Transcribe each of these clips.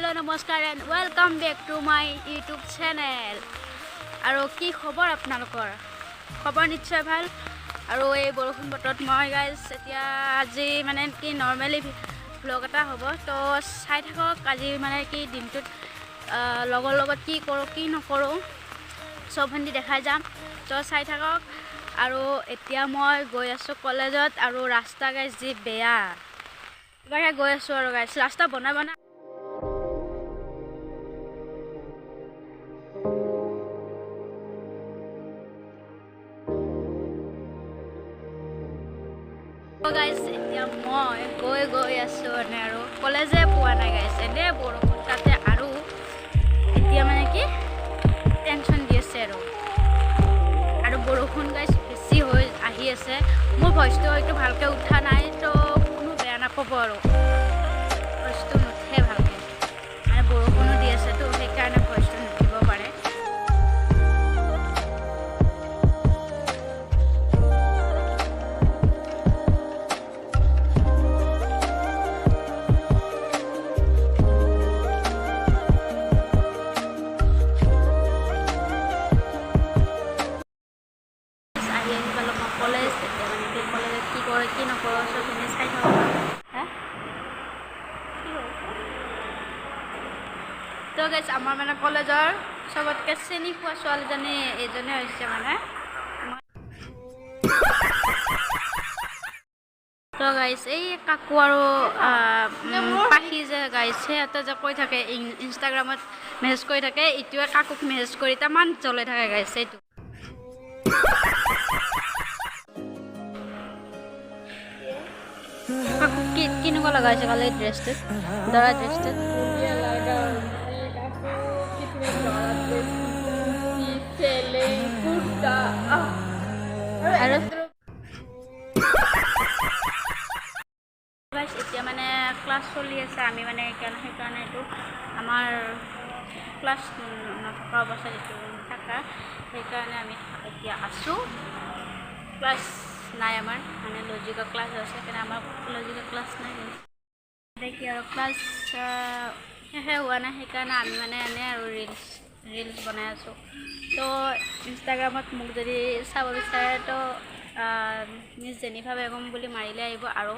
Hello, namaskar and welcome back to my YouTube channel. আৰু কি খবৰ আপোনালোকৰ খবৰ নিশ্চয় ভাল আৰু এই বৰষুণ বতৰত মই গাইস এতিয়া আজি মানে কি নৰমালি ব্লগ এটা হ'ব তো চাই থাকক আজি মানে কি দিনটোত লগৰ লগত কি কৰোঁ কি নকৰোঁ সব হিন্দি দেখাই যাম তো চাই থাকক আৰু এতিয়া মই গৈ আছোঁ কলেজত আৰু ৰাস্তা গাইস যি বেয়া কিবাকে গৈ আছোঁ আৰু গাইস ৰাস্তা বনাই guys এতিয়া মই গৈ আছো মানে আৰু কলেজে পোৱা নাই গাইস এনে বৰষুণ তাতে আৰু এতিয়া মানে কি টেনচন দি আছে আৰু বৰষুণ গাইস বেছি হৈ আহি আছে মোৰ ভইচটো হয়তো ভালকে উঠা নাই তো কোনো বেয়া নাপাব আৰু ভইচটো নুঠে ভালকে মানে বৰষুণো দি আছে তো সেইকাৰণে ভইচটো নুঠিব পাৰে কলেজ এতিয়া মানে কি কলেজত কি কৰে কি নকৰোঁ চবখিনি চাই থাকক হা তো গাইছ আমাৰ মানে কলেজৰ চবতকৈ চিনি পোৱা ছোৱালীজনী এইজনী হৈছে মানে তো গাইছ এই কাকু আৰু পাখি যে গাইছ সিহঁতে যে কৈ থাকে ইনষ্টাগ্ৰামত মেছেজ কৰি থাকে ইটোৱে কাকুক মেছেজ কৰি তামান জ্বলাই থাকে গাইছ এইটো কেনেকুৱা লগাইছে কালি ড্ৰেছটোত দৰা ড্ৰেছটোত আৰু এতিয়া মানে ক্লাছ চলি আছে আমি মানে সেইকাৰণে এইটো আমাৰ ক্লাছ নথকা অৱস্থাত এইটো থাকা সেইকাৰণে আমি এতিয়া আছোঁ ক্লাছ নাই আমাৰ মানে লজিকৰ ক্লাছ আছে সেইকাৰণে আমাৰ লজিকৰ ক্লাছ নাই দেখি আৰু ক্লাছ শেষে হোৱা নাই সেইকাৰণে আমি মানে এনে আৰু ৰিলছ বনাই আছোঁ তো ইনষ্টাগ্ৰামত মোক যদি চাব বিচাৰে তো মিছ জেনিফা বেগম বুলি মাৰিলে আহিব আৰু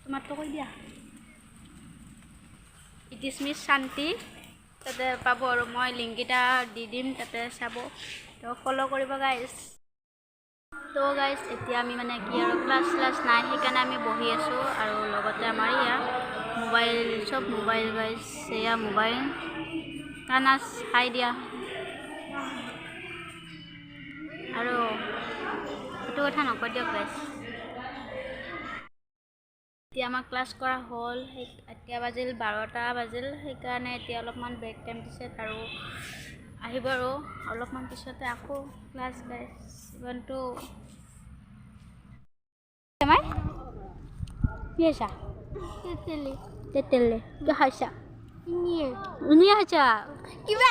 তোমাৰটো কৈ দিয়া ইট ইজ মিছ শান্তি তাতে পাব আৰু মই লিংককেইটা দি দিম তাতে চাব তো ফ'ল' কৰিব গাইছ তো গাইছ এতিয়া আমি মানে কি আৰু ক্লাছ নাই সেইকাৰণে আমি বহি আছোঁ আৰু লগতে আমাৰ ইয়া মোবাইল চব মোবাইল গাইছ এয়া মোবাইল কানাচ হাই দিয়া আৰু সেইটো কথা নকয় দিয়ক গাইছ এতিয়া আমাৰ ক্লাছ কৰা হ'ল এতিয়া বাজিল 12টা বাজিল সেইকাৰণে এতিয়া অলপমান ব্ৰেক টাইম দিছে আৰু আহিব আৰু অলপমান পিছতে আকৌ ক্লাছ গাইছ ইভেনটো কি আছা তেতেলি কি খাইছা ধুনীয়া খাইছা কিবা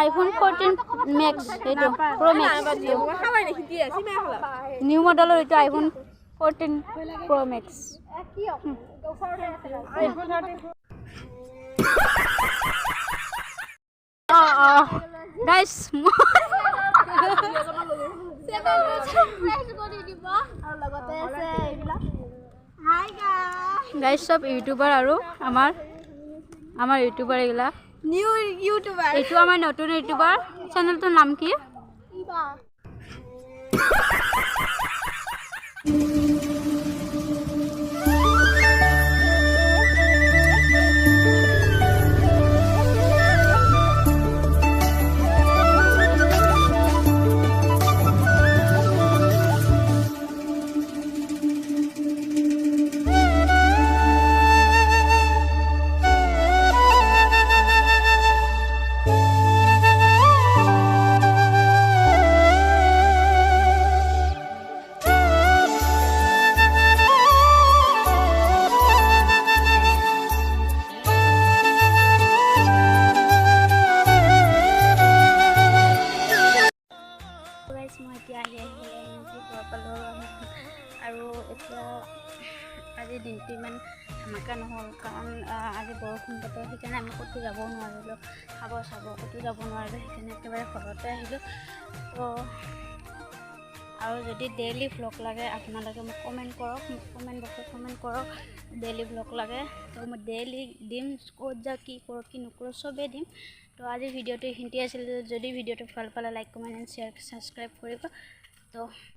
iPhone 14 Max এইটো Pro Max নিউ মডেলৰ এইটো iPhone 14 Pro Max গাইছ গাইছ সব ইউটিউবাৰ আৰু আমাৰ ইউটিউবাৰ এইগিলা নিউ ইউটিউবাৰ এইটো আমাৰ নতুন ইউটিউবাৰ চেনেলটোৰ নাম কি আজি দিনটো ইমান ধামাকা নহ'ল কাৰণ আজি বৰষুণ বতৰ, সেইকাৰণে আমি ক'তো যাব নোৱাৰিলোঁ, খাব চাব ক'তো যাব নোৱাৰিলোঁ, সেইকাৰণে একেবাৰে ঘৰতে আহিলোঁ। তো আৰু যদি ডেইলি ভ্লগ লাগে আপোনালোকে মোক কমেণ্ট কৰক, মোক কমেণ্ট বক্সত কমেণ্ট কৰক ডেইলি ভ্লগ লাগে। তো মই ডেইলি দিম, ক'ত যাওঁ কি কৰোঁ কি নকৰোঁ চবেই দিম। তো আজিৰ ভিডিঅ'টো এইখিনিতে আছিল। যদি ভিডিঅ'টো ভাল পালে like comment and share subscribe কৰিব। তো